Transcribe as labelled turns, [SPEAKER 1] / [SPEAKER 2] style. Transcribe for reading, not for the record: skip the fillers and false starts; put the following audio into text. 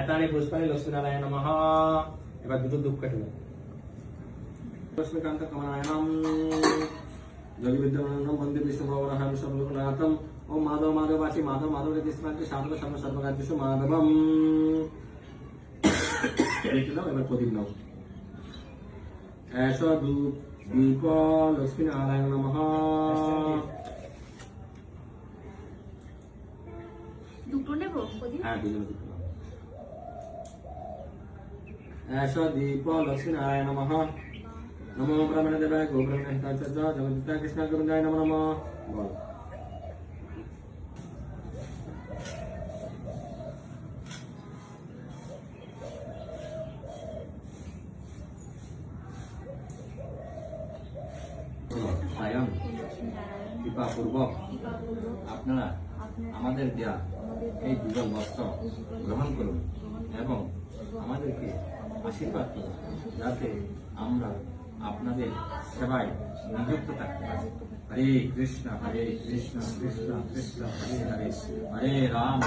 [SPEAKER 1] এতানি পুষ্পানি লক্ষ্মীনারায়ণ নমঃ। এবার দুটো ধূপ কাটবে। লক্ষ্মীকান্ত কমলায়নম যোগী বিদ্যামানন্দম বন্দে বিষ্ণু ভগবান সর্বলোকনাথম। ওম মাধব মাধব আছি মাধব মাধব রেতিস্মান্তি সাধব সর্ব সর্বকার্যেষু মাধবম। এবার প্রদীপ নাও। এষ ধূপ দীপ লক্ষ্মীনারায়ণ নমঃ।
[SPEAKER 2] দুটো নেবো প্রদীপ?
[SPEAKER 1] হ্যাঁ দুজনে দুটো নাও। এষ দীপ লক্ষ্মীনারায়ণ নমঃ। নমো ব্রহ্মণ দেবায় গো ব্রহ্মণ হিতায় জগদ্ধাত্রী কৃষ্ণ গোবিন্দায় নমো নমঃ। বল। স্বয়ং কৃপাপূর্বক আপনারা আমাদের দেয়া এই যুগল বস্ত্র গ্রহণ করুন এবং আমাদেরকে আশীর্বাদ করুন, যাতে আমরা আপনাদের সেবায় নিযুক্ত থাকতে পারি। হরে কৃষ্ণ কৃষ্ণ কৃষ্ণ হরে হরে, হরে রাম